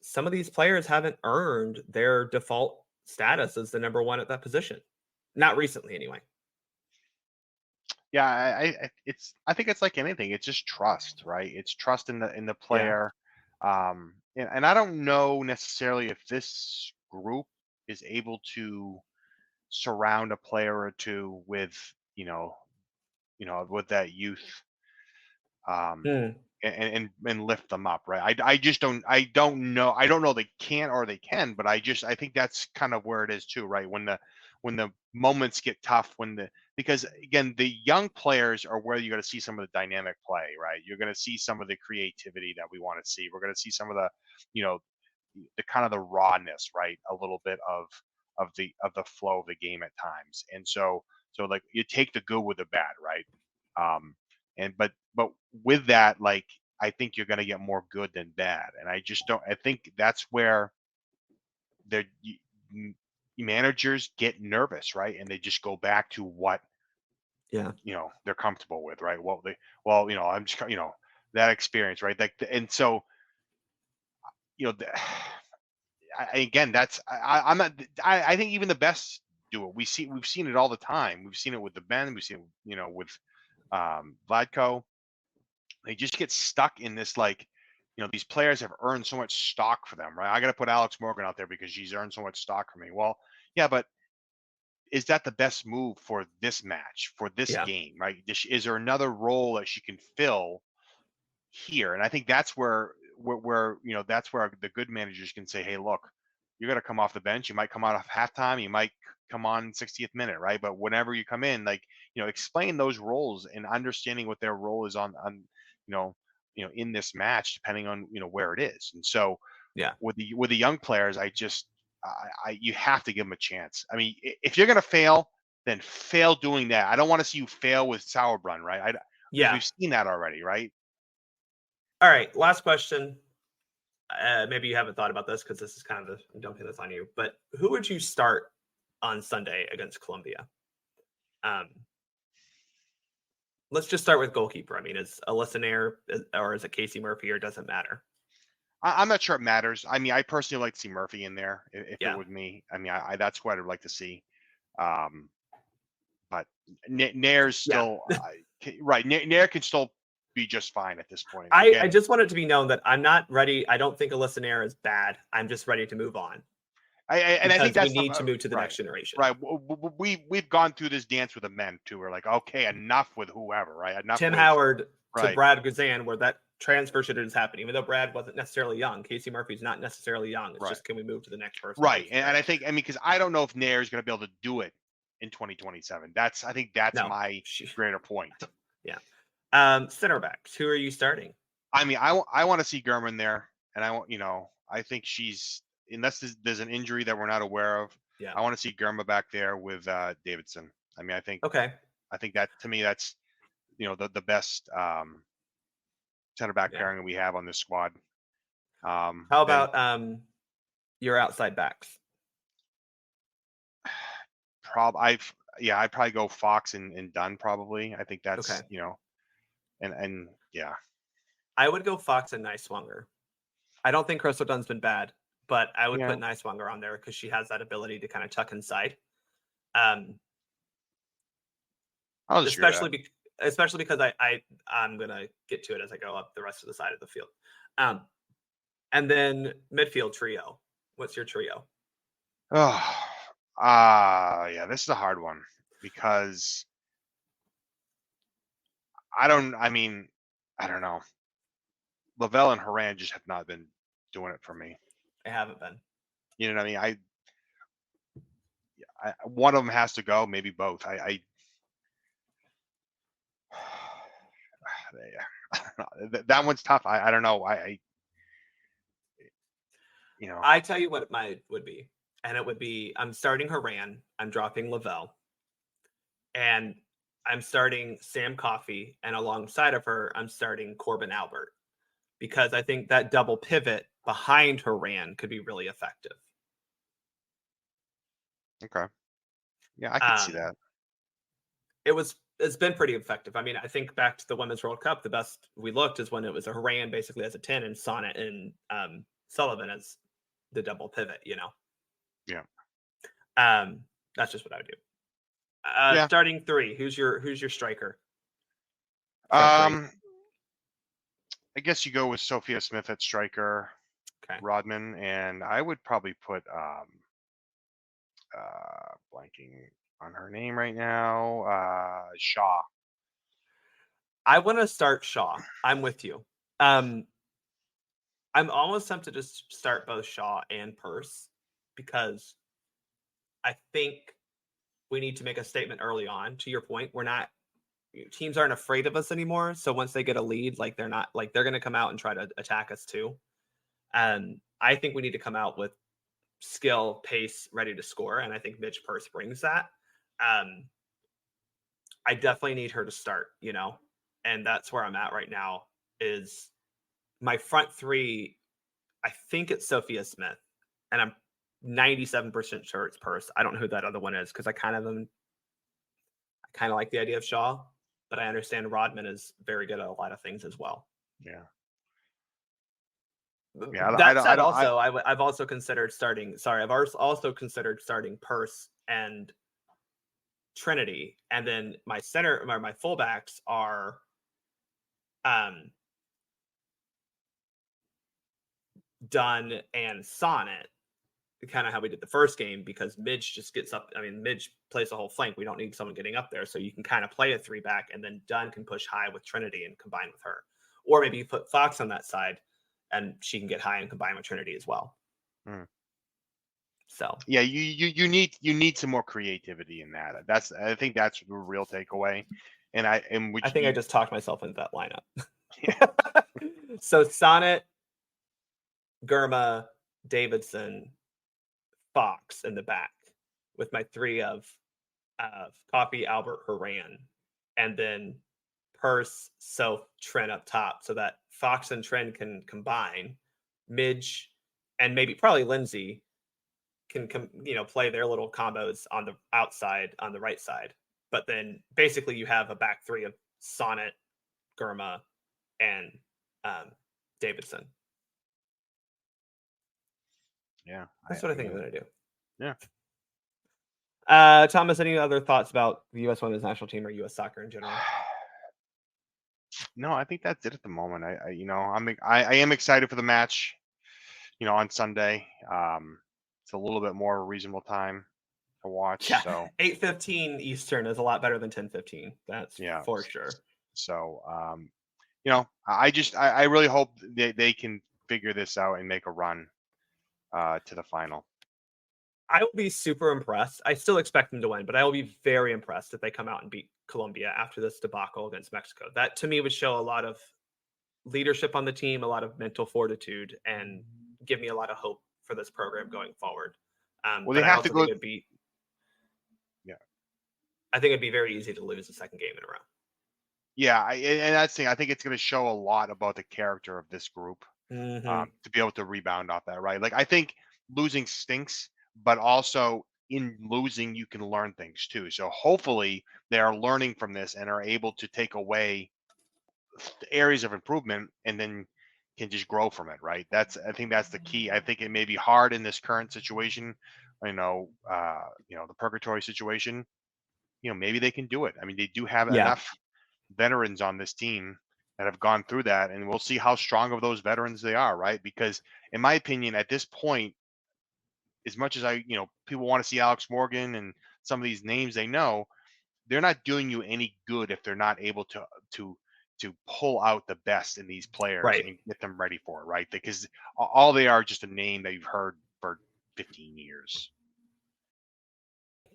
some of these players haven't earned their default status as the number one at that position. Not recently, anyway. Yeah, I think it's like anything. It's just trust, right? It's trust in the Yeah. player. And I don't know necessarily if this group is able to surround a player or two with, with that youth, um, Hmm. and lift them up, right? I just don't know. I don't know they can or they can, but I think that's kind of where it is too, right? When the moments get tough, because again, the young players are where you're going to see some of the dynamic play, right? You're going to see some of the creativity that we want to see. We're going to see some of the, you know, the kind of the rawness, right? A little bit of the flow of the game at times. And so like you take the good with the bad, right? And but with that, like I think you're going to get more good than bad. And I just don't. I think that's where the managers get nervous, right? And they just go back to what Yeah. they're comfortable with, right? I'm just that experience, right? Like, and so you know, the, again, I'm not. I think even the best do it. We've seen it all the time. We've seen it with the Ben. We've seen it, with Vladko. They just get stuck in this, like, these players have earned so much stock for them, right? I got to put Alex Morgan out there because she's earned so much stock for me. Well, yeah, but is that the best move for this match, for this Yeah. game, right? Is there another role that she can fill here? And I think that's where that's where the good managers can say, hey, look, you're going to come off the bench. You might come out of halftime. You might come on 60th minute, right? But whenever you come in, like, explain those roles and understanding what their role is on you know in this match, depending on where it is. And so Yeah. with the young players, you have to give them a chance. I mean, if you're going to fail, then fail doing that. I don't want to see you fail with Sauerbrunn, right? Because Yeah. we've seen that already, right? All right. Last question. Maybe you haven't thought about this because this is kind of I'm dumping this on you. But who would you start on Sunday against Colombia? Um, let's just start with goalkeeper. I mean, is Alyssa Nair or is it Casey Murphy, or doesn't matter? I'm not sure it matters. I mean, I personally like to see Murphy in there if it Yeah. would me. I mean, that's what I'd like to see. Um, but Nair's Yeah. still right. Nair can still be just fine at this point. I Again, just want it to be known that I'm not ready. I don't think Alyssa Nair is bad. I'm just ready to move on and I think because we that's need to move to the right. next generation. Right. We've gone through this dance with the men too. We're like, okay, enough with whoever, right? Enough Tim with Howard to right. Brad Guzan, where that transfer should have happened, even though Brad wasn't necessarily young. Casey Murphy's not necessarily young. It's Right. just, can we move to the next person? Right. And I mean, because I don't know if Nair is going to be able to do it in 2027. I think that's No. my greater point. Yeah. Center backs. Who are you starting? I mean, I want to see Gurman there, and I think she's, unless there's an injury that we're not aware of. Yeah. I want to see Gurma back there with Davidson. I mean, Okay. I think that, to me, that's the best center back Yeah. pairing that we have on this squad. How Then about your outside backs? I'd probably go Fox and Dunn probably. I think Okay. that's and yeah. I would go Fox and Niswanger. I don't think Crystal Dunn's been bad, but I would Yeah. put Niswanger on there because she has that ability to kind of tuck inside. Um, I'll disagree with especially that. especially because I'm gonna get to it as I go up the rest of the side of the field. Um, and then midfield trio. What's your trio? Oh, yeah, this is a hard one because I mean, I don't know. Lavelle and Haran just have not been doing it for me. I haven't been. You know what I mean? One of them has to go, maybe both. Yeah, that one's tough. I don't know. You know, I tell you what my would be, and it would be I'm starting Haran, I'm dropping Lavelle, and I'm starting Sam Coffey, and alongside of her, I'm starting Corbin Albert because I think that double pivot behind Haran could be really effective. okay. Yeah, I could see Um, that. it's been pretty effective. I mean, I think back to the Women's World Cup, the best we looked is when it was a Haran basically as a 10 and Sonnet and Sullivan as the double pivot, you know. Yeah. Um, that's just what I would do. Yeah. Starting three, who's your striker? Front three. Um, I guess you go with Sophia Smith at striker, Okay. Rodman, and I would probably put blanking on her name right now. Shaw. I want to start Shaw. I'm with you. Um, I'm almost tempted to start both Shaw and Purse because I think we need to make a statement early on. To your point, we're not teams aren't afraid of us anymore. So once they get a lead, like they're not like they're going to come out and try to attack us too. And I think we need to come out with skill, pace, ready to score, and I think Midge Purse brings that. Um, I definitely need her to start, you know, and that's where I'm at right now. Is my front three? I think it's Sophia Smith, and I'm 97% sure it's Purse. I don't know who that other one is because I kind of like the idea of Shaw, but I understand Rodman is very good at a lot of things as well. Yeah. Yeah. That I said, don't. I also I've also considered starting. Sorry, also considered starting Purse and Trinity, and then my center or my fullbacks are um Dunn and Sonnet, kind of how we did the first game because Midge just gets up. I mean, Midge plays the whole flank. We don't need someone getting up there, so you can kind of play a three back, and then Dunn can push high with Trinity and combine with her, or maybe you put Fox on that side, and she can get high and combine with Trinity as well. Hmm. So Yeah, you need some more creativity in that. I think that's the real takeaway. And I which think I you just talked myself into that lineup. yeah, So Sonnet, Germa, Davidson, Fox in the back with my three of Coffee, Albert, Haran, and then Purse, Soph, Trent up top, so that Fox and Trent can combine. Midge and maybe probably Lindsay can play their little combos on the outside on the right side. But then basically you have a back three of Sonnet, Germa, and um, Davidson. yeah. That's what I I think I'm mean, going to do. yeah. Thomas, any other thoughts about the U.S. Women's National Team or U.S. soccer in general? No, I think that's it at the moment. I am excited for the match. On Sunday. It's a little bit more reasonable time to watch. Yeah, So 8:15 Eastern is a lot better than 10:15. That's yeah. for sure. So I really hope they can figure this out and make a run to the final. I will be super impressed. I still expect them to win, but I will be very impressed if they come out and beat Colombia after this debacle against Mexico. That to me would show a lot of leadership on the team, a lot of mental fortitude, and give me a lot of hope for this program going forward. Well, they But I have to also think go. it'd be Yeah, I think it'd be very easy to lose the second game in a row. yeah, and that's the thing. I think it's going to show a lot about the character of this group Mm-hmm. to be able to rebound off that, right? Like I think losing stinks, but also in losing you can learn things too. So hopefully they are learning from this and are able to take away areas of improvement and then can just grow from it, right? I think that's the key. I think it may be hard in this current situation, the purgatory situation, maybe they can do it. I mean, they do have Yeah. enough veterans on this team that have gone through that, and we'll see how strong of those veterans they are, right? Because in my opinion, at this point, as much as people want to see Alex Morgan and some of these names they know, they're not doing you any good if they're not able to to pull out the best in these players Right. and get them ready for it, right? Because all they are just a name that you've heard for 15 years.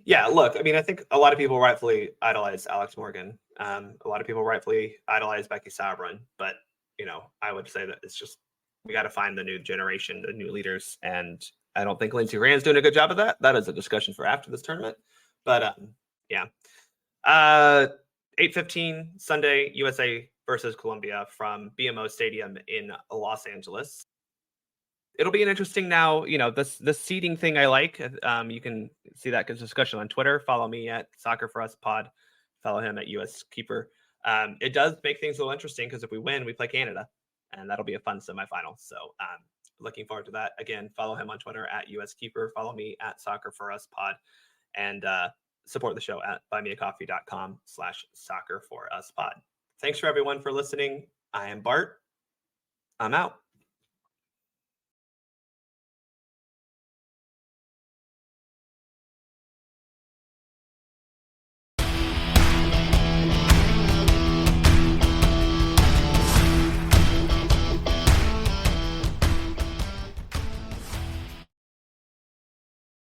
Yeah, look, I mean, I think a lot of people rightfully idolize Alex Morgan. A lot of people rightfully idolize Becky Sauerbrunn, but I would say that it's just we got to find the new generation, the new leaders, and I don't think Lindsey Rand's doing a good job of that. That is a discussion for after this tournament. But yeah, 8:15 Sunday, USA versus Colombia from BMO Stadium in Los Angeles. It'll be an interesting now, this seeding thing I like. You can see that discussion on Twitter. Follow me at Soccer for Us Pod. Follow him at US Keeper. It does make things a little interesting because if we win, we play Canada, and that'll be a fun semifinal. So looking forward to that. Again, follow him on Twitter at US Keeper. Follow me at Soccer for Us Pod, and support the show at buymeacoffee.com/Soccer for Us Pod. Thanks for everyone for listening. I am Bart. I'm out.